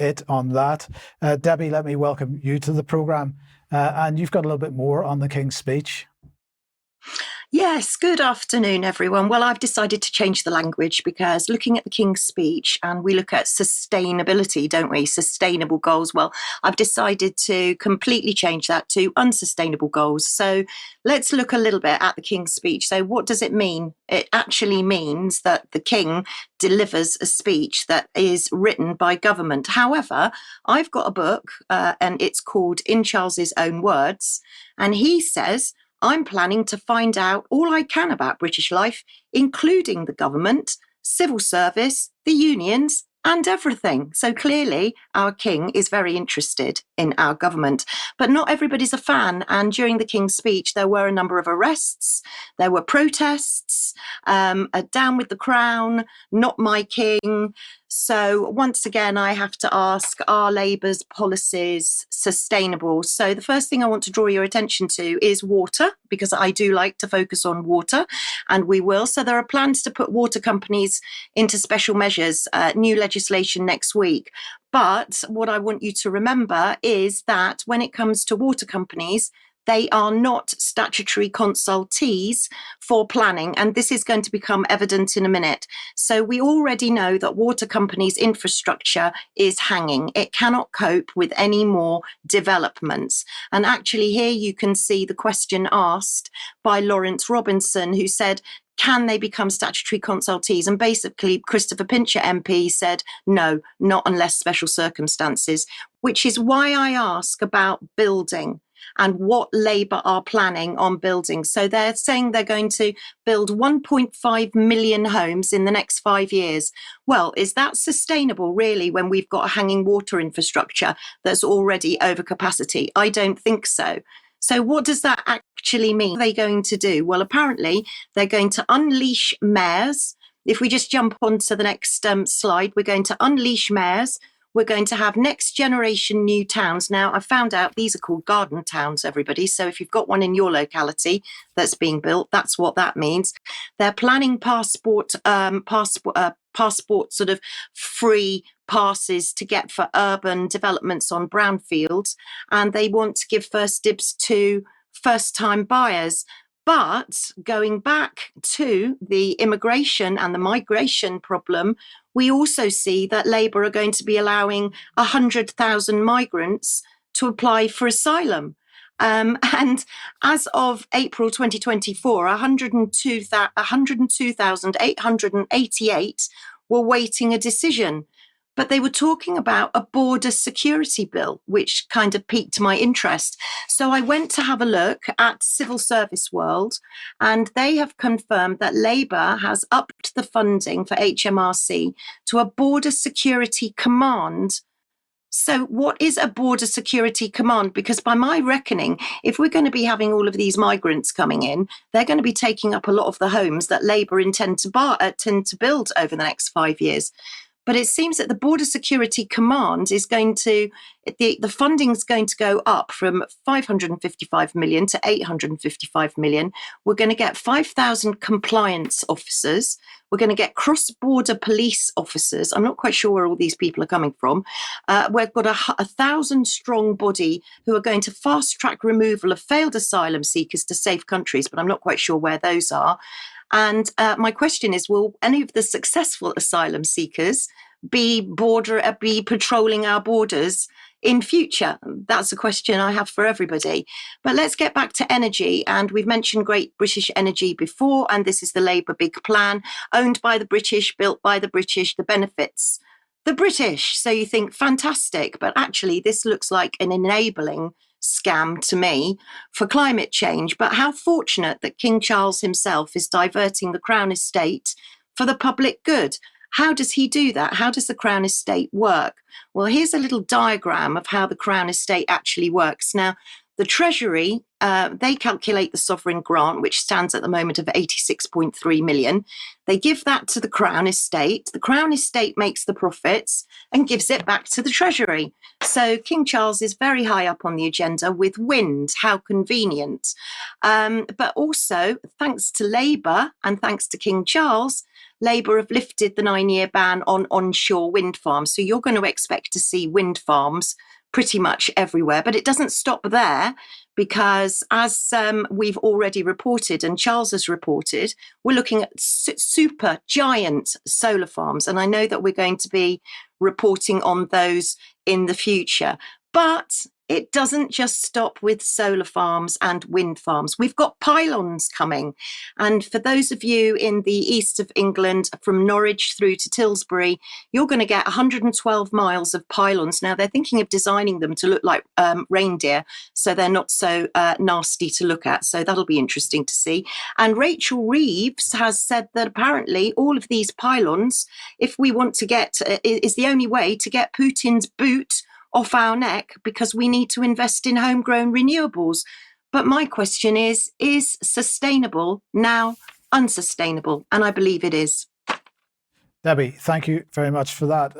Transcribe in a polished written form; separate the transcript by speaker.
Speaker 1: it on that. Debbie, let me welcome you to the programme. And you've got a little bit more on the King's speech.
Speaker 2: Yes, good afternoon, everyone. Well, I've decided to change the language because looking at the King's speech, and we look at sustainability, don't we? Sustainable goals. Well, I've decided to completely change that to unsustainable goals. So let's look a little bit at the King's speech. So what does it mean? It actually means that the King delivers a speech that is written by government. However, I've got a book and it's called In Charles's Own Words. And he says, I'm planning to find out all I can about British life, including the government, civil service, the unions, and everything. So clearly, our King is very interested in our government. But not everybody's a fan. And during the King's speech, there were a number of arrests, there were protests, down with the Crown, not my King. So once again, I have to ask, are Labour's policies sustainable? So the first thing I want to draw your attention to is water, because I do like to focus on water, and we will. So there are plans to put water companies into special measures, new legislation next week. But what I want you to remember is that when it comes to water companies, they are not statutory consultees for planning, and this is going to become evident in a minute. So we already know that water companies' infrastructure is hanging. It cannot cope with any more developments. And actually here you can see the question asked by Lawrence Robinson, who said, can they become statutory consultees? And basically, Christopher Pincher MP said, no, not unless special circumstances, which is why I ask about building and what Labour are planning on building. So they're saying they're going to build 1.5 million homes in the next 5 years. Well, is that sustainable, really, when we've got a hanging water infrastructure that's already over capacity? I don't think so. So what does that actually mean? What are they going to do? Well, apparently they're going to unleash mayors. If we just jump onto the next slide, we're going to unleash mayors. We're going to have next generation new towns. Now, I found out these are called garden towns, everybody. So if you've got one in your locality that's being built, that's what that means. They're planning passport sort of free passes to get for urban developments on brownfields. And they want to give first dibs to first-time buyers. But going back to the immigration and the migration problem, we also see that Labour are going to be allowing 100,000 migrants to apply for asylum. And as of April 2024, 102,888 were waiting a decision. But they were talking about a border security bill, which kind of piqued my interest. So I went to have a look at Civil Service World, and they have confirmed that Labour has upped the funding for HMRC to a border security command. So what is a border security command? Because by my reckoning, if we're going to be having all of these migrants coming in, they're going to be taking up a lot of the homes that Labour intend to build over the next 5 years. But it seems that the Border Security Command is going to, the funding is going to go up from 555 million to 855 million. We're going to get 5,000 compliance officers. We're going to get cross-border police officers. I'm not quite sure where all these people are coming from. We've got a 1,000-strong body who are going to fast-track removal of failed asylum seekers to safe countries, but I'm not quite sure where those are. And my question is, will any of the successful asylum seekers be patrolling our borders in future? That's a question I have for everybody. But let's get back to energy. And we've mentioned Great British Energy before, and this is the Labour big plan, owned by the British, built by the British, the benefits the British. So you think, fantastic, but actually this looks like an enabling scam to me for climate change. But how fortunate that King Charles himself is diverting the Crown Estate for the public good. How does he do that? How does the Crown Estate work? Well, here's a little diagram of how the Crown Estate actually works. Now, the Treasury, they calculate the sovereign grant, which stands at the moment of 86.3 million. They give that to the Crown Estate. The Crown Estate makes the profits and gives it back to the Treasury. So King Charles is very high up on the agenda with wind. How convenient. But also, thanks to Labour and thanks to King Charles, Labour have lifted the 9-year ban on onshore wind farms. So you're going to expect to see wind farms pretty much everywhere. But it doesn't stop there, because as we've already reported and Charles has reported, we're looking at super giant solar farms. And I know that we're going to be reporting on those in the future. But it doesn't just stop with solar farms and wind farms. We've got pylons coming. And for those of you in the east of England, from Norwich through to Tilbury, you're going to get 112 miles of pylons. Now, they're thinking of designing them to look like reindeer, so they're not so nasty to look at. So that'll be interesting to see. And Rachel Reeves has said that apparently all of these pylons, if we want to get, is the only way to get Putin's boot off our neck, because we need to invest in homegrown renewables. But my question is sustainable now unsustainable? And I believe it is.
Speaker 1: Debbie, thank you very much for that.